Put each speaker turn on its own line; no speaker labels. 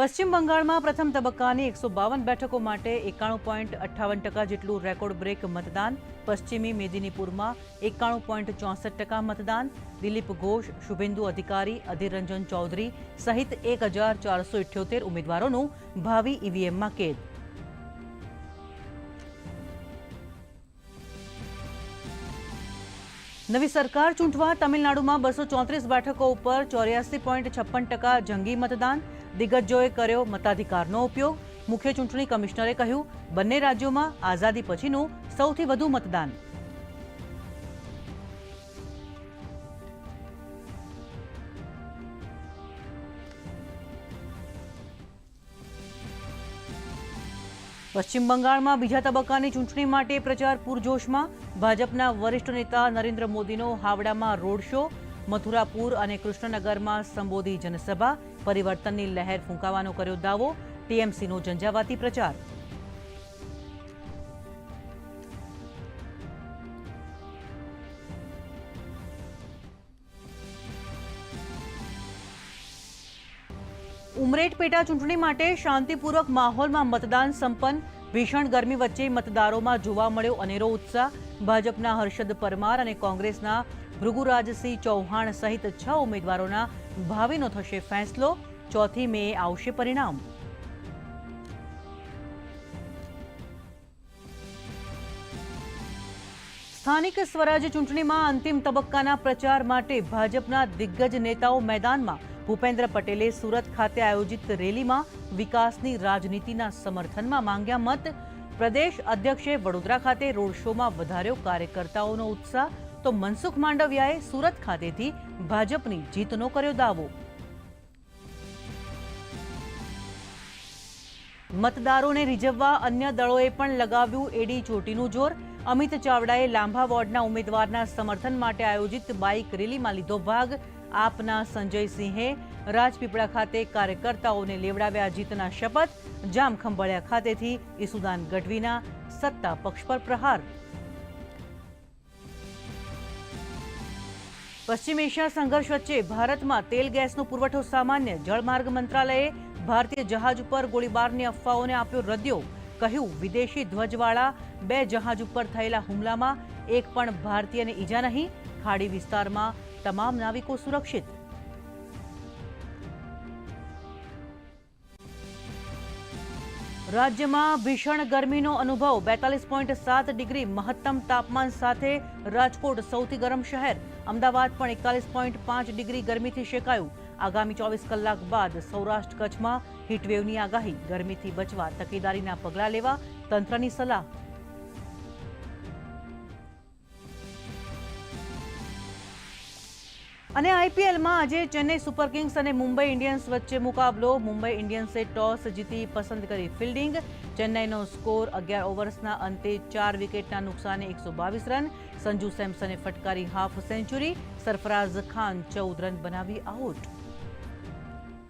પશ્ચિમ બંગાળમાં પ્રથમ તબક્કાની 152 બેઠકો માટે 91.58% જેટલું રેકોર્ડ બ્રેક મતદાન. પશ્ચિમી મેદિનીપુરમાં 91.64% મતદાન. દિલીપ ઘોષ, શુભેન્દુ અધિકારી, અધીર રંજન ચૌધરી સહિત 1478 ઉમેદવારોનું ભાવિ ઈવીએમમાં કેદ. નવી સરકાર ચૂંટવા તમિલનાડુમાં 234 બેઠકો ઉપર 84.56% જંગી મતદાન. દિગ્ગજોએ કર્યો મતાધિકારનો ઉપયોગ. મુખ્ય ચૂંટણી કમિશનરે કહ્યું, બંને રાજ્યોમાં આઝાદી પછીનું સૌથી વધુ મતદાન. પશ્ચિમ બંગાળમાં બીજા તબક્કાની ચૂંટણી માટે પ્રચાર પૂરજોશમાં. ભાજપના વરિષ્ઠ નેતા નરેન્દ્ર મોદીનો હાવડામાં રોડ શો. મથુરાપુર અને કૃષ્ણનગરમાં સંબોધી જનસભા. પરિવર્તનની લહેર ફૂંકાવાનો કર્યો દાવો. ટીએમસીનો ઝંઝાવાતી પ્રચાર. ઉમરેઠ પેટા ચૂંટણી માટે શાંતિપૂર્વક માહોલમાં મતદાન સંપન્ન. ભીષણ ગરમી વચ્ચે મતદારોમાં જોવા મળ્યો અનેરો ઉત્સાહ. ભાજપના હર્ષદ પરમાર અને કોંગ્રેસના ભૃગુરાજસિંહ ચૌહાણ સહિત 6 ઉમેદવારોના ભાવિનો થશે ફેંસલો. 4મી મેએ આવશે પરિણામ. સ્થાનિક સ્વરાજ ચૂંટણીમાં અંતિમ તબક્કાના પ્રચાર માટે ભાજપના દિગ્ગજ નેતાઓ મેદાનમાં. ભૂપેન્દ્ર પટેલે સુરત ખાતે આયોજિત રેલીમાં વિકાસની રાજનીતિના સમર્થનમાં માંગ્યા મત. પ્રદેશ અધ્યક્ષે વડોદરા ખાતે રોડ શોમાં વધાર્યો કાર્યકર્તાઓનો ઉત્સાહ. તો મનસુખ માંડવિયાએ સુરત ખાતેથી ભાજપની જીતનો કર્યો દાવો. મતદારોને રીઝવવા અન્ય દળોએ પણ લગાવ્યું એડી ચોટીનું જોર. અમિત ચાવડાએ લાંભા વોર્ડના ઉમેદવારના સમર્થન માટે આયોજિત બાઇક રેલીમાં લીધો ભાગ. આપના સંજયસિંહે રાજપીપળા ખાતે કાર્યકર્તાઓને લેવડાવ્યા જીતના શપથ. જામખંભાળિયા ખાતેથી ઈસુદાન ગઢવીના સત્તા પક્ષ પર પ્રહાર. પશ્ચિમ એશિયા સંઘર્ષ વચ્ચે ભારતમાં તેલ ગેસનો પુરવઠો સામાન્ય. જળમાર્ગ મંત્રાલયે ભારતીય જહાજ ઉપર ગોળીબારની અફવાઓને આપ્યો રદિયો. કહ્યું, વિદેશી ધ્વજવાળા 2 જહાજ ઉપર થયેલા હુમલામાં એક પણ ભારતીયને ઈજા નહીં. ખાડી વિસ્તારમાં તમામ નાવિકો સુરક્ષિત. રાજ્યમાં ભીષણ ગરમીનો અનુભવ. 42.7 ડિગ્રી મહત્તમ તાપમાન સાથે રાજકોટ સૌથી ગરમ શહેર. અમદાવાદ પણ 41.5 ડિગ્રી ગરમીથી શેકાયું. આગામી 24 કલાક બાદ સૌરાષ્ટ્ર કચ્છમાં હીટવેવની આગાહી. ગરમીથી બચવા તકેદારીના પગલાં લેવા તંત્રની સલાહ. અને આઈપીએલમાં આજે ચેન્નઈ સુપર કિંગ્સ અને મુંબઈ ઇન્ડિયન્સ વચ્ચે મુકાબલો. મુંબઈ ઇન્ડિયન્સે ટોસ જીતી પસંદ કરી ફિલ્ડિંગ. ચેન્નઈનો સ્કોર 11 ઓવર્સના અંતે 4 વિકેટના નુકસાને 122 રન. સંજુ સેમસને ફટકારી half century. Sarfaraz Khan 14 run બનાવી આઉટ.